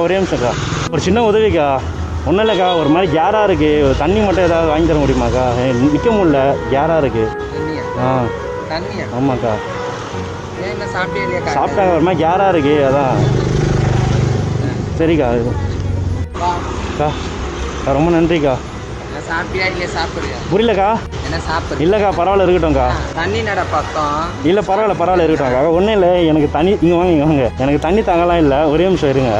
ஒரே நிமிஷம்க்கா, ஒரு சின்ன உதவிக்கா. ஒன்றும் இல்லைக்கா, ஒரு மாதிரி கேராக இருக்குது. ஒரு தண்ணி மட்டும் ஏதாவது வாங்கி தர முடியுமாக்கா? நிற்க முடியல, கேராக இருக்குது. ஆமாக்கா, சாப்பிட்டாங்க. ஒரு மாதிரி கேராக இருக்குது, அதான். சரிக்கா. அக்கா ரொம்ப நன்றிக்கா. சாப்பிட்டியா இல்லையா? சாப்பிடுறியா? புரியலக்கா. என்ன சாப்பிடு? இல்லைக்கா, பரவாயில்ல இருக்கட்டும்க்கா. தண்ணி நட பக்கம். இல்லை பரவாயில்ல இருக்கட்டும்க்கா. ஒன்றும் இல்லை, எனக்கு தண்ணி இங்கே வாங்க. எனக்கு தண்ணி தாங்கலாம் இல்லை, ஒரே நிமிஷம் இருங்க.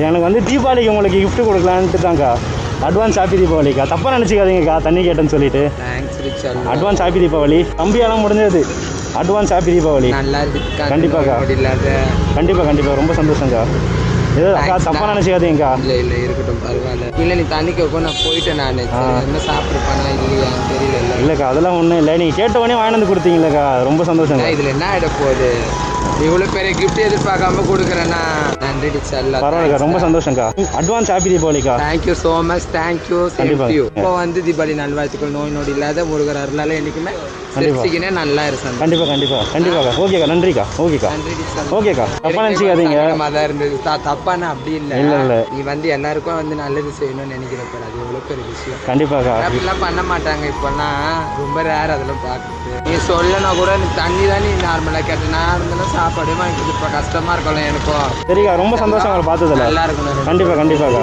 எனக்கு வந்து தீபாவளிக்கு உங்களுக்கு கிஃப்ட் கொடுக்கலான்ட்டு தாங்க்கா. அட்வான்ஸ் ஹாப்பி தீபாவளிக்கா. தப்பாக நினச்சிக்காதீங்கக்கா தண்ணி கேட்டேன்னு சொல்லிட்டு. Advance happy Deepavali. தம்பியெல்லாம் முடிஞ்சது. Advance happy Deepavali. நல்லா இருக்கு. கண்டிப்பாக்கா, கண்டிப்பாக ரொம்ப சந்தோஷங்க்கா. ஏதோ அக்கா தப்பாக நினச்சிக்காதீங்கக்கா. இல்லை இருக்கட்டும், பரவாயில்ல. இல்லை நீ தண்ணிக்கு வைப்போ நான் போயிட்டேன். நான் என்ன சாப்பிட்ருப்பானா இல்லையா தெரியல. இல்லைக்கா, அதெல்லாம் ஒன்றும் இல்லை. நீங்கள் கேட்டவொடனே வாங்கிட்டு வந்து கொடுத்தீங்களேக்கா, ரொம்ப சந்தோஷங்க. இதில் என்ன ஆகிட போகுது? இவ்வளோ பெரிய கிஃப்ட் எதிர்பார்க்காம கொடுக்குறேன்னா நன்றி சார். பரவாயில்லக்கா, ரொம்ப சந்தோஷங்க்கா. அட்வான்ஸ் ஹாப்பி தீபாவளிக்கா. Thank you so much. தேங்க்யூ. இப்போ வந்து தீபாவளி நல்வாழ்த்துக்கள். நோய் நொடி இல்லாத முருகர் அருளால் என்றைக்குமே சிரிச்சிக்கினே நல்லா இருக்கும். கண்டிப்பாக. ஓகேக்கா, நன்றிக்கா. ஓகேக்கா, தப்பாக நினச்சிக்காதீங்க. தான் இருந்தது தப்பான அப்படி இல்லை. இல்லை நீ வந்து எல்லாருக்கும் வந்து நல்லது செய்யணும்னு நினைக்கிறப்ப அது எவ்வளோ பெரிய விஷயம். கண்டிப்பாக அப்படிலாம் பண்ண மாட்டாங்க இப்போல்லாம். ரொம்ப ரேர் அதெல்லாம் பார்க்குறது. நீ சொல்லனா கூட நீ தண்ணி தான் நீ நார்மலாக கேட்ட. நான் இருந்தாலும் சாப்பாடு வாங்கிட்டு இப்போ கஷ்டமாக இருக்கணும் எனக்கும். சரிக்கா, ரொம்ப சந்தோஷம் பார்த்ததில்ல. நல்லா இருக்கணும். கண்டிப்பாக.